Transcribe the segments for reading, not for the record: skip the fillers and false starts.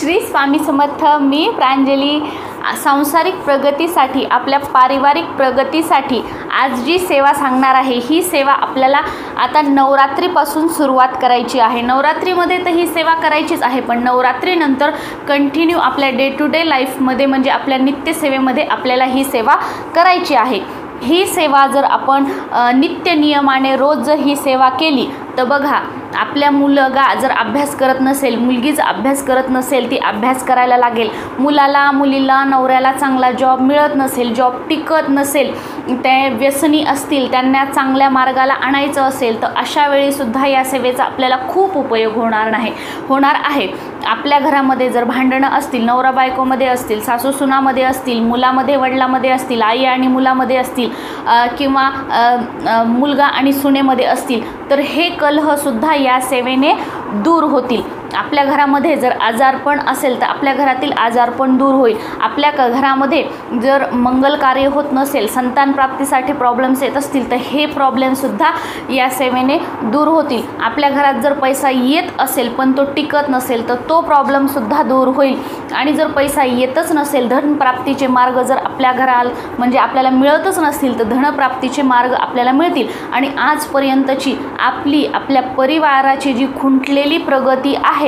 श्री स्वामी समर्थ. मी प्रांजली. सांसारिक प्रगतीसाठी, आपल्या पारिवारिक प्रगतीसाठी आज जी सेवा सांगणार आहे, ही सेवा आपल्याला आता नवरात्रीपासून सुरुवात करायची आहे. नवरात्रीमध्ये तर ही सेवा करायचीच आहे, पण नवरात्रीनंतर कंटिन्यू आपल्या डे टू डे लाईफमध्ये म्हणजे आपल्या नित्यसेवेमध्ये आपल्याला ही सेवा करायची आहे. ही सेवा जर आपण नित्य नियमाने रोज जर ही सेवा केली तर बघा, आपल्या मुलगा जर अभ्यास करत नसेल, मुलगी जर अभ्यास करत नसेल, ती अभ्यास करायला लागेल. मुलाला मुलीला नवऱ्याला चांगला जॉब मिळत नसेल, जॉब टिकत नसेल, ते व्यसनी असतील, त्यांना चांगल्या मार्गाला आणायचं असेल, तर अशा वेळीसुद्धा या सेवेचा आपल्याला खूप उपयोग होणार आहे. आपल्या घरामध्ये जर भांडणं असतील, नवरा बायकोमध्ये असतील, सासू सुनामध्ये असतील, मुलामध्ये वडिलामध्ये असतील, आई आणि मुलामध्ये असतील, किंवा मुलगा आणि सुनेमध्ये असतील, तर हे कलहसुद्धा या सेवेने दूर होतील. आपल्या घरामध्ये जर आजारपण असेल तर आपल्या घरातील आजारपण दूर होईल. आपल्या घरामध्ये जर मंगल कार्य होत नसेल, संतान प्राप्तीसाठी प्रॉब्लेम्स येत असतील, तर हे प्रॉब्लेमसुद्धा या सेवेने दूर होतील. आपल्या घरात जर पैसा येत असेल पण तो टिकत नसेल, तर तो प्रॉब्लेमसुद्धा दूर होईल. आणि जर पैसा येतच नसेल, धनप्राप्तीचे मार्ग जर आपल्या घराला म्हणजे आपल्याला मिळतच नसतील, तर धनप्राप्तीचे मार्ग आपल्याला मिळतील. आणि आजपर्यंतची आपल्या परिवाराची जी खुंटलेली प्रगती आहे,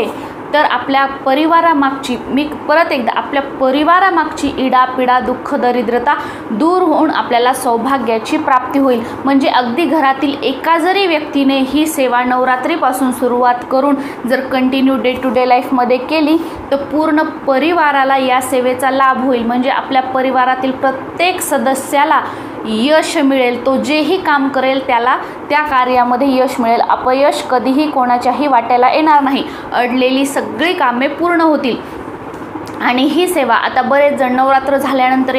तर आपल्या परिवारामागची, मी परत एकदा, आपल्या परिवारामागची इडापिडा, दुःख, दरिद्रता दूर होऊन आपल्याला सौभाग्याची प्राप्ती होईल. म्हणजे अगदी घरातील एका जरी व्यक्तीने ही सेवा नवरात्रीपासून सुरुवात करून जर कंटिन्यू डे टू डे लाईफमध्ये केली, तर पूर्ण परिवाराला या सेवेचा लाभ होईल. म्हणजे आपल्या परिवारातील प्रत्येक सदस्याला यश मिळेल. तो जेही काम करेल त्याला त्या कार्यामध्ये यश मिळेल. अपयश कधीही कोणाच्याही वाट्याला येणार नाही. अडलेली सगळी कामे पूर्ण होतील. आणि ही सेवा आता बरेच जण नवरात्र झाल्यानंतर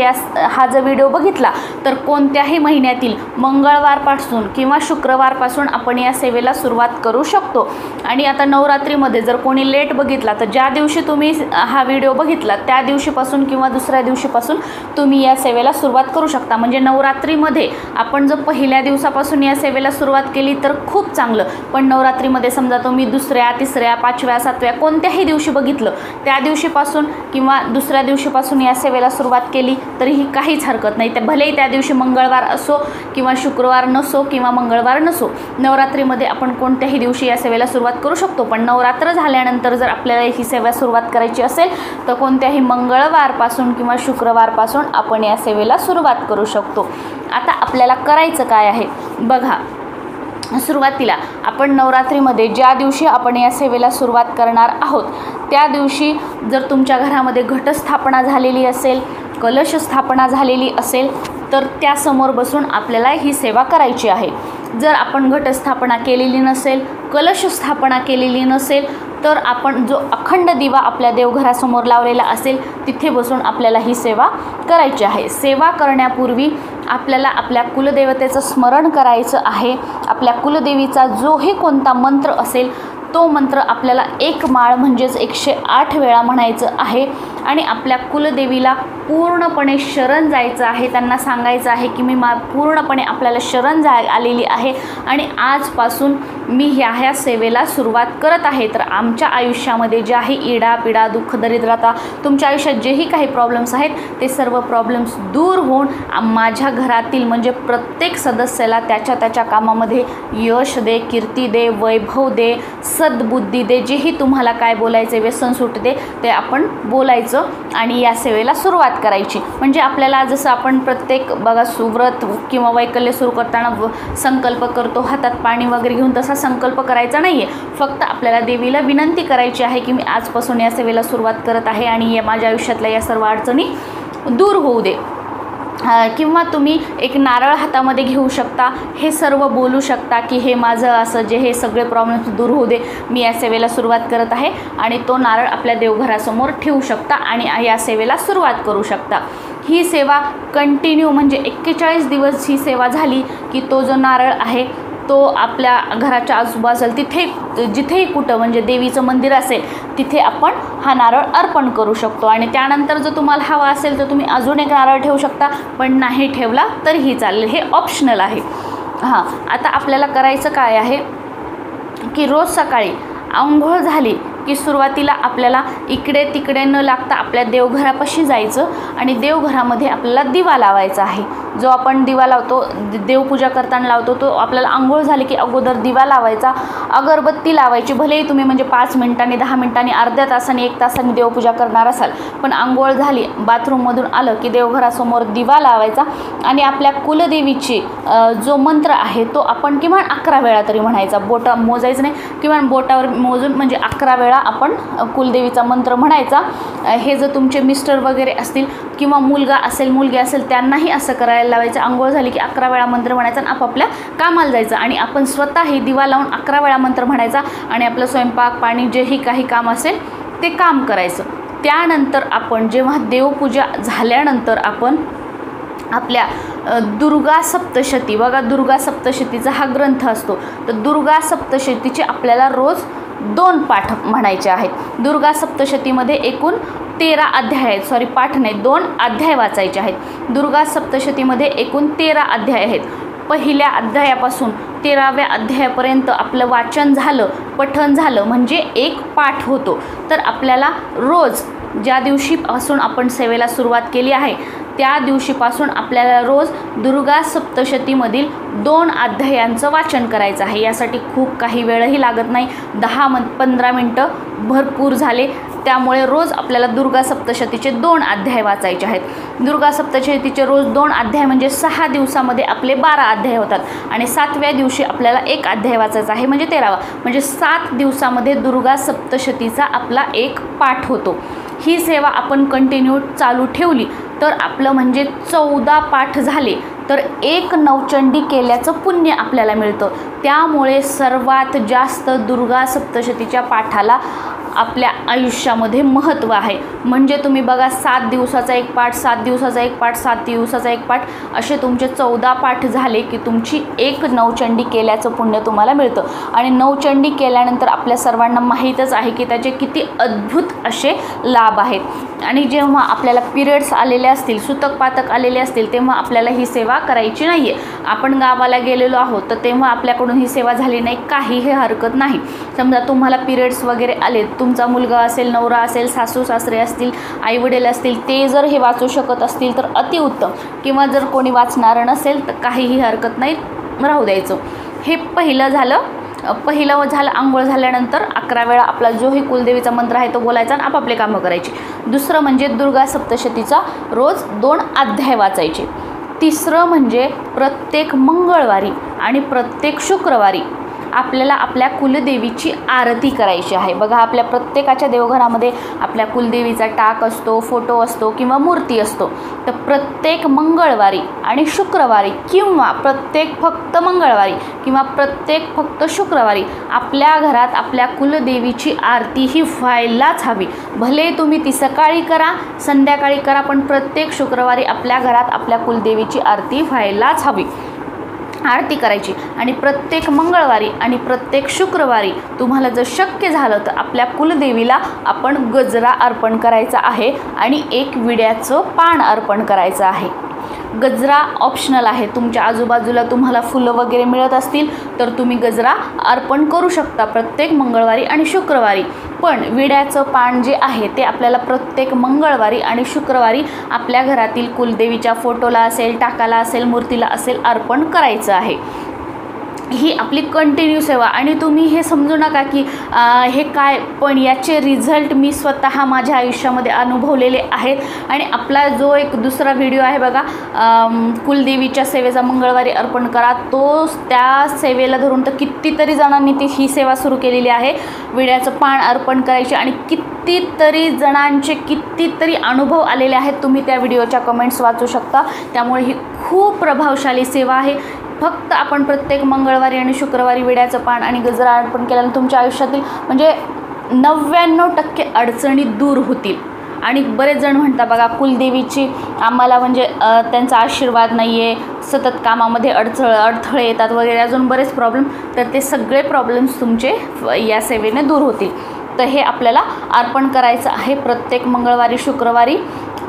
हा जर व्हिडिओ बघितला तर कोणत्याही महिन्यातील मंगळवारपासून किंवा शुक्रवारपासून आपण या सेवेला सुरुवात करू शकतो. आणि आता नवरात्रीमध्ये जर कोणी लेट बघितला, तर ज्या दिवशी तुम्ही हा व्हिडिओ बघितला त्या दिवशीपासून किंवा दुसऱ्या दिवशीपासून तुम्ही या सेवेला सुरुवात करू शकता. म्हणजे नवरात्रीमध्ये आपण जर पहिल्या दिवसापासून या सेवेला सुरुवात केली तर खूप चांगलं. पण नवरात्रीमध्ये समजा तुम्ही दुसऱ्या, तिसऱ्या, 5व्या, 7व्या कोणत्याही दिवशी बघितलं, त्या दिवशीपासून किंवा दुसऱ्या दिवशीपासून या सेवेला सुरुवात केली तरीही काहीच हरकत नाही. तर भलेही त्या दिवशी मंगळवार असो किंवा शुक्रवार नसो किंवा मंगळवार नसो, नवरात्रीमध्ये आपण कोणत्याही दिवशी या सेवेला सुरुवात करू शकतो. पण नवरात्र झाल्यानंतर जर आपल्याला ही सेवा सुरुवात करायची असेल तर कोणत्याही मंगळवारपासून किंवा शुक्रवारपासून आपण या सेवेला सुरुवात करू शकतो. आता आपल्याला करायचं काय आहे बघा. सुरुवातीला आपण नवरात्रीमध्ये ज्या दिवशी आपण या सेवेला सुरुवात करणार आहोत, त्या दिवशी जर तुमच्या घरामध्ये घटस्थापना झालेली असेल, कलश स्थापना झालेली असेल, तर त्यासमोर बसून आपल्याला ही सेवा करायची आहे. जर आपण घटस्थापना केलेली नसेल, कलश स्थापना केलेली नसेल, तर आपण जो अखंड दिवा आपल्या देवघरासमोर लावलेला असेल तिथे बसून आपल्याला ही सेवा करायची आहे. सेवा करण्यापूर्वी आपल्याला आपल्या कुलदेवतेचं स्मरण करायचं आहे. आपल्या कुलदेवीचा जोही कोणता मंत्र असेल तो मंत्र आपल्याला एक माळ म्हणजेच 108 वेळा म्हणायचं आहे. आणि आपल्या कुलदेवीला पूर्णपणे शरण जायचं आहे. त्यांना सांगायचं आहे की मी पूर्णपणे आपल्याला शरण आलेली आहे आणि आजपासून मी ह्या सेवेला सुरुवात करत आहे. तर आमच्या आयुष्यामध्ये ज्याही इडा पिडा, दुःख, दरिद्रता, तुमच्या आयुष्यात जेही काही प्रॉब्लेम्स आहेत ते सर्व प्रॉब्लेम्स दूर होऊन माझ्या घरातील म्हणजे प्रत्येक सदस्याला त्याच्या कामामध्ये यश दे, कीर्ती दे, वैभव दे, सद्बुद्धी दे, जेही तुम्हाला काय बोलायचे, व्यसन सुट दे, ते आपण बोलायचं आणि या सेवेला सुरुवात करायची. म्हणजे आपल्याला जसं आपण प्रत्येक बघा सुव्रत किंवा वैकल्य सुरू करताना संकल्प करतो, हातात पाणी वगैरे घेऊन, तसा संकल्प करायचा नाही आहे. फक्त आपल्याला देवीला विनंती करायची आहे की मी आजपासून या सेवेला सुरुवात करत आहे आणि माझ्या आयुष्यातल्या या सर्व अडचणी दूर होऊ दे. किंवा तुम्ही एक नारळ हातामध्ये घेऊ शकता, हे सर्व बोलू शकता की हे माझं असं जे हे सगळे प्रॉब्लेम्स दूर होऊ दे, मी या सेवेला सुरुवात करत आहे. आणि तो नारळ आपल्या देवघरासमोर ठेवू शकता आणि या सेवेला सुरुवात करू शकता. ही सेवा कंटिन्यू म्हणजे 41 दिवस ही सेवा झाली की तो जो नारळ आहे तो आपल्या घराच्या आजूबाजूला जिथेही कुठं म्हणजे देवीचं मंदिर असेल तिथे आपण हा नारळ अर्पण करू शकतो. आणि त्यानंतर जर तुम्हाला हवा असेल तर तुम्ही अजून एक नारळ ठेवू शकता, पण नाही ठेवला तरीही चालेल, हे ऑप्शनल आहे. आता आपल्याला करायचं काय आहे की रोज सकाळी अंघोळ झाली की सुरुवातीला आपल्याला इकडे तिकडे न लागता आपल्या देवघरापाशी जायचं आणि देवघरामध्ये आपल्याला दिवा लावायचा आहे. जो आपण दिवा लावतो, देवपूजा करताना लावतो, तो आपल्याला आंघोळ झाली की अगोदर दिवा लावायचा, अगरबत्ती लावायची. भलेही तुम्ही म्हणजे 5 मिनिटांनी, 10 मिनिटांनी, अर्ध्या तासाने, 1 तासाने देवपूजा करणार असाल, पण आंघोळ झाली, बाथरूममधून आलं की देवघरासमोर दिवा लावायचा आणि आपल्या कुलदेवीची जो मंत्र आहे तो आपण किमान 11 वेळा तरी म्हणायचा. बोटा मोजायचं नाही, किमान बोटावर मोजून म्हणजे 11 वेळा आपण कुलदेवीचा मंत्र म्हणायचा. हे जर तुमचे मिस्टर वगैरे असतील किंवा मुलगा असेल, मुलगी असेल, त्यांनाही असं करायला लावायचं. आंघोळ झाली की 11 वेळा मंत्र म्हणायचा आणि आपापल्या कामाला जायचं. आणि आपण स्वतःही दिवा लावून 11 वेळा मंत्र म्हणायचा आणि आपलं स्वयंपाक पाणी जेही काही काम असेल ते काम करायचं. त्यानंतर आपण जेव्हा देवपूजा झाल्यानंतर आपण आपल्या दुर्गा सप्तशती, बघा दुर्गा सप्तशतीचा हा ग्रंथ असतो, तर दुर्गा सप्तशतीचे आपल्याला रोज 2 पाठ म्हणायचे आहेत. दुर्गा सप्तशतीमध्ये एकूण 13 अध्याय आहेत. सॉरी, पाठ नाही, 2 अध्याय वाचायचे आहेत. दुर्गा सप्तशतीमध्ये एकूण 13 अध्याय आहेत. पहिल्या अध्यायापासून 13व्या अध्यायापर्यंत आपलं वाचन झालं, पठण झालं म्हणजे एक पाठ होतो. तर आपल्याला रोज ज्या दिवशीपासून आपण सेवेला सुरुवात केली आहे त्या दिवशीपासून आपल्याला रोज दुर्गा सप्तशतीमधील 2 अध्यायांचं वाचन करायचं आहे. यासाठी खूप काही वेळही लागत नाही, 10-15 मिनटं भरपूर झाले. त्यामुळे रोज आपल्याला दुर्गा सप्तशतीचे 2 अध्याय वाचायचे आहेत. दुर्गा सप्तशतीचे रोज 2 अध्याय म्हणजे 6 दिवसामध्ये आपले 12 अध्याय होतात आणि 7व्या दिवशी आपल्याला 1 अध्याय वाचायचा आहे म्हणजे 13वा, म्हणजे 7 दिवसामध्ये दुर्गा सप्तशतीचा आपला 1 पाठ होतो. ही सेवा आपण कंटिन्यू चालू ठेवली तर आपलं म्हणजे 14 पाठ झाले तर 1 नवचंडी केल्याचं पुण्य आपल्याला मिळतं. त्यामुळे सर्वात जास्त दुर्गा सप्तशतीच्या पाठाला आपल्या आयुष्यामध्ये महत्त्व आहे. म्हणजे तुम्ही बघा 7 दिवसाचा 1 पाठ, 7 दिवसाचा 1 पाठ, 7 दिवसाचा 1 पाठ, असे तुमचे 14 पाठ झाले की तुमची 1 नवचंडी केल्याचं पुण्य तुम्हाला मिळतं. आणि नवचंडी केल्यानंतर आपल्या सर्वांना माहीतच आहे की त्याचे किती अद्भुत असे लाभ आहेत. आणि जेव्हा आपल्याला पिरियड्स आलेले असतील, सुतक पातक आलेले असतील, तेव्हा आपल्याला ही सेवा करायची नाही आहे. आपण गावाला गेलेलो आहोत तर तेव्हा आपल्याकडून ही सेवा झाली नाही, काहीही हरकत नाही. समजा तुम्हाला पिरियड्स वगैरे आले, तुमचा मुलगा असेल, नवरा असेल, सासू सासरे असतील, आईवडील असतील, ते जर हे वाचू शकत असतील तर अतिउत्तम. किंवा जर कोणी वाचणारं नसेल तर काहीही हरकत नाही, राहू द्यायचं. हे पहिलं झालं. आंघोळ झाल्यानंतर 11 वेळा आपला जोही कुलदेवीचा मंत्र आहे तो बोलायचा आणि आपापले कामं करायची. दुसरं म्हणजे दुर्गा सप्तशतीचा रोज 2 अध्याय वाचायचे. तिसरं म्हणजे प्रत्येक मंगळवारी आणि प्रत्येक शुक्रवारी आपल्याला आपल्या कुलदेवीची आरती करायची आहे. बघा आपल्या प्रत्येकाच्या देवघरामध्ये आपल्या कुलदेवीचा टाक असतो, फोटो असतो किंवा मूर्ती असतो. तर प्रत्येक मंगळवारी आणि शुक्रवारी किंवा प्रत्येक फक्त मंगळवारी किंवा प्रत्येक फक्त शुक्रवारी आपल्या घरात आपल्या कुलदेवीची आरती ही व्हायलाच हवी. भले तुम्ही ती सकाळी करा, संध्याकाळी करा, पण प्रत्येक शुक्रवारी आपल्या घरात आपल्या कुलदेवीची आरती व्हायलाच हवी. आरती करायची. आणि प्रत्येक मंगळवारी आणि प्रत्येक शुक्रवारी तुम्हाला जर शक्य झालं तर आपल्या कुलदेवीला आपण गजरा अर्पण करायचा आहे आणि 1 विड्याचं पान अर्पण करायचं आहे. गजरा ऑप्शनल आहे. तुमच्या आजूबाजूला तुम्हाला फुलं वगैरे मिळत असतील तर तुम्ही गजरा अर्पण करू शकता प्रत्येक मंगळवारी आणि शुक्रवारी. पण विड्याचं पान जे आहे ते आपल्याला प्रत्येक मंगळवारी आणि शुक्रवारी आपल्या घरातील कुलदेवीच्या फोटोला असेल, टाकाला असेल, मूर्तीला असेल अर्पण करायचं आहे. ही आपली कंटिन्यू सेवा. आणि तुम्ही हे समजू नका की हे काय, पण याचे रिझल्ट मी स्वतः माझ्या आयुष्यामध्ये अनुभवलेले आहेत. आणि आपला जो एक दुसरा व्हिडिओ आहे बघा, कुलदेवीच्या सेवेचा मंगळवारी अर्पण करा, तो त्या सेवेला धरून तर कितीतरी जणांनी ही सेवा सुरू केलेली आहे. विड्याचं पान अर्पण करायचे आणि कितीतरी जणांचे कितीतरी अनुभव आलेले आहेत. तुम्ही त्या व्हिडिओच्या कमेंट्स वाचू शकता. त्यामुळे ही खूप प्रभावशाली सेवा आहे. फक्त आपण प्रत्येक मंगळवारी आणि शुक्रवारी विड्याचं पान आणि गजरा अर्पण केल्यानं तुमच्या आयुष्यातील म्हणजे 99% अडचणी दूर होतील. आणि बरेच जण म्हणतात बघा कुलदेवीची आम्हाला म्हणजे त्यांचा आशीर्वाद नाही आहे, सतत कामामध्ये अडथळे येतात वगैरे, अजून बरेच प्रॉब्लेम, तर ते सगळे प्रॉब्लेम्स तुमचे या सेवेने दूर होतील. तर हे आपल्याला अर्पण करायचं आहे. प्रत्येक मंगळवारी शुक्रवारी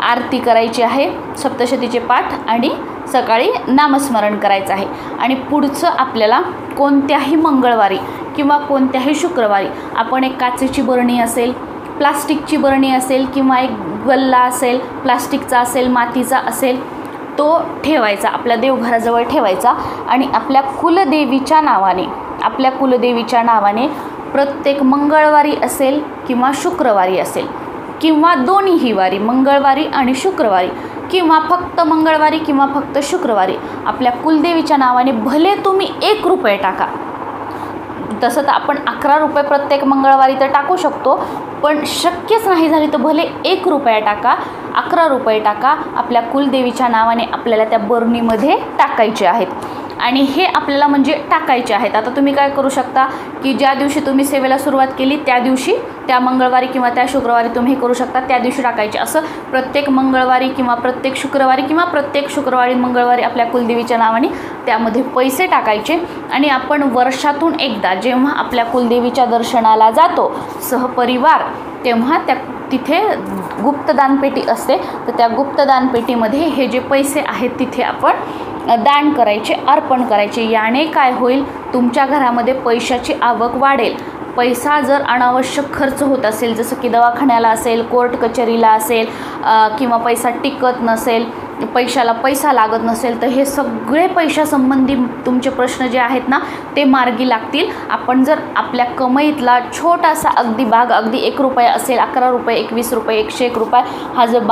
आरती करायची आहे, सप्तशतीचे पाठ आणि सकाळी नामस्मरण करायचं आहे. आणि पुढचं आपल्याला कोणत्याही मंगळवारी किंवा कोणत्याही शुक्रवारी आपण एक काचेची बरणी असेल, प्लास्टिकची बरणी असेल किंवा एक गल्ला असेल, प्लास्टिकचा असेल, मातीचा असेल, तो ठेवायचा, आपल्या देवघराजवळ ठेवायचा आणि आपल्या कुलदेवीच्या नावाने प्रत्येक मंगळवारी असेल किंवा शुक्रवारी असेल किंवा दोन्हीही वारी, मंगळवारी आणि शुक्रवारी किंवा फक्त मंगळवारी किंवा फक्त शुक्रवारी आपल्या कुलदेवीच्या नावाने भले तुम्ही 1 रुपये टाका. तसं तर आपण 11 रुपये प्रत्येक मंगळवारी तर टाकू शकतो, पण शक्यच नाही झाली तर भले 1 रुपया टाका, 11 रुपये टाका, आपल्या कुलदेवीच्या नावाने आपल्याला त्या बरणीमध्ये टाकायचे आहेत. आणि हे आपल्याला म्हणजे टाकायचे आहेत. आता तुम्ही काय करू शकता की ज्या दिवशी तुम्ही सेवेला सुरुवात केली त्या दिवशी, त्या मंगळवारी किंवा त्या शुक्रवारी तुम्ही करू शकता, त्या दिवशी टाकायचे. असं प्रत्येक मंगळवारी किंवा प्रत्येक शुक्रवारी किंवा प्रत्येक शुक्रवारी मंगळवारी आपल्या कुलदेवीच्या नावाने त्यामध्ये पैसे टाकायचे. आणि आपण वर्षातून एकदा जेव्हा आपल्या कुलदेवीच्या दर्शनाला जातो सहपरिवार, तेव्हा तिथे गुप्तदान पेटी असते, तर त्या गुप्तदान पेटीमध्ये हे जे पैसे आहेत तिथे आपण दान करायचे, अर्पण करायचे. याने काय होईल, तुमच्या घरामध्ये पैशाची आवक वाढेल. पैसा जर अनावश्यक खर्च होत असेल, जसं की दवाखान्याला असेल, कोर्ट कचेरीला असेल किंवा पैसा टिकत नसेल, पैशाला पैसा लागत नसेल, तर हे सगळे पैशासंबंधी तुमचे प्रश्न जे आहेत ना ते मार्गी लागतील. आपण जर आपल्या कमाईतला छोटासा अगदी भाग, अगदी 1 रुपया असेल, 11 रुपये, 21 रुपये, 101 रुपये हा जर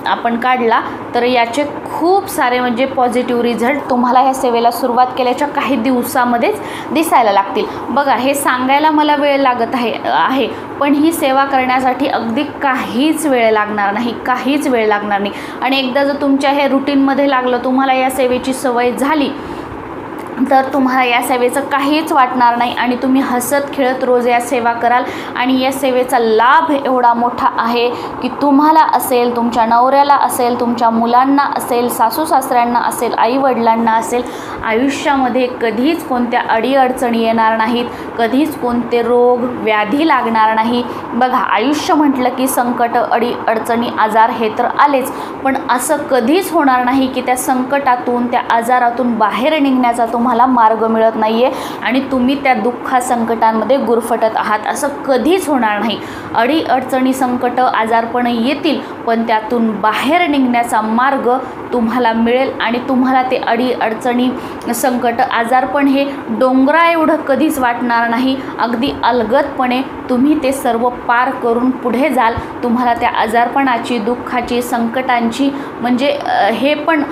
आपण काढला तर याचे खूप सारे म्हणजे पॉझिटिव्ह रिझल्ट तुम्हाला ह्या सेवेला सुरुवात केल्याच्या काही दिवसामध्येच दिसायला लागतील. बघा, हे सांगायला मला वेळ लागत आहे पण ही सेवा करण्यासाठी अगदी काहीच वेळ लागणार नाही. आणि एकदा जर तुमच्या हे रुटीनमध्ये लागलं, तुम्हाला या सेवेची सवय झाली, तर तुम्हाला या सेवेचं काहीच वाटणार नाही आणि तुम्ही हसत खेळत रोज या सेवा कराल. आणि या सेवेचा लाभ एवढा मोठा आहे की तुम्हाला असेल, तुमच्या नवऱ्याला असेल, तुमच्या मुलांना असेल, सासू सासऱ्यांना असेल, आईवडिलांना असेल, आयुष्यामध्ये कधीच कोणत्या अडीअडचणी येणार नाहीत, कधीच कोणते रोग व्याधी लागणार नाही. बघा, आयुष्य म्हटलं की संकट, अडीअडचणी, आजार हे तर आलेच, पण असं कधीच होणार नाही की त्या संकटातून, त्या आजारातून बाहेर निघण्याचा तुम्हाला मार्ग मिळत नाहीये आणि तुम्ही त्या दुःखा संकटांमध्ये गुरफटत आहात. असं कधीच होणार नाही. अडीअडचणी, संकट, आजारपण येतील, पण त्यातून बाहेर निघण्याचा मार्ग तुम्हाला मिळेल आणि तुम्हाला ते अडीअडचणी, संकट, आजारपण हे डोंगरा एवढं कधीच वाटणार नाही. अगदी अलगदपणे तुम्ही ते सर्व पार करून पुढे जाल. तुम्हाला त्या आजारपणाची, दुःखाची, संकटांची म्हणजे हे पण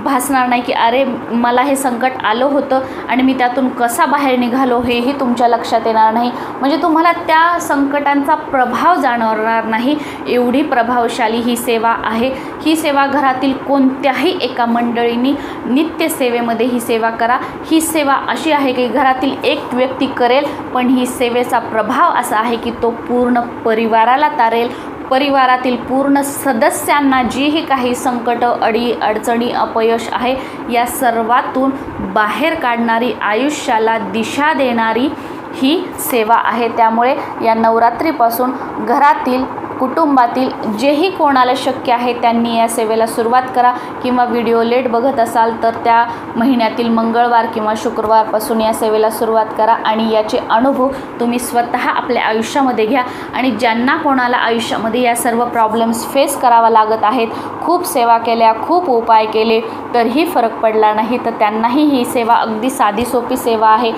भासणार नाही की अरे मला हे संकट आलं होतं आणि मी त्यातून कसा बाहेर निघालो, हेही तुमच्या लक्षात येणार नाही. म्हणजे तुम्हाला त्या संकटांचा प्रभाव जाणवणार नाही. एवढी प्रभावशाली ही सेवा आहे. ही सेवा घरातील कोणत्याही एका मंडळींनी नित्य सेवेमध्ये ही सेवा करा. ही सेवा अशी आहे की घरातील एक व्यक्ती करेल, पण ही सेवेचा प्रभाव असा आहे की तो पूर्ण परिवाराला तारेल. परिवारातील पूर्ण सदस्यांना जीही काही संकट, अडीअडचणी, अपयश आहे या सर्वातून बाहेर काढणारी, आयुष्याला दिशा देणारी ही सेवा आहे. त्यामुळे या नवरात्रीपासून घरातील, कुटुंबातील जेही कोणाला शक्य आहे त्यांनी या सेवेला सुरुवात करा. किंवा व्हिडिओ लेट बघत असाल तर त्या महिन्यातील मंगळवार किंवा शुक्रवारपासून या सेवेला सुरुवात करा आणि याचे अनुभव तुम्ही स्वतः आपल्या आयुष्यामध्ये घ्या. आणि ज्यांना कोणाला आयुष्यामध्ये या सर्व प्रॉब्लेम्स फेस करावा लागत आहेत, खूप सेवा केल्या, खूप उपाय केले तरीही फरक पडला नाही, तर त्यांनाही ही सेवा अगदी साधी सोपी सेवा आहे,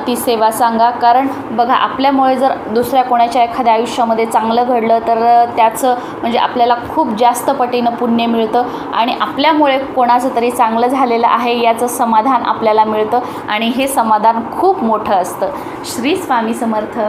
ती सेवा सांगा. कारण बघा, आपल्यामुळे जर दुसऱ्या कोणाच्या एखाद्या आयुष्यामध्ये चांगलं घडलं तर त्याचं म्हणजे आपल्याला खूप जास्त पटीनं पुण्य मिळतं आणि आपल्यामुळे कोणाचं तरी चांगलं झालेलं आहे याचं समाधान आपल्याला मिळतं आणि हे समाधान खूप मोठं असतं. श्री स्वामी समर्थ.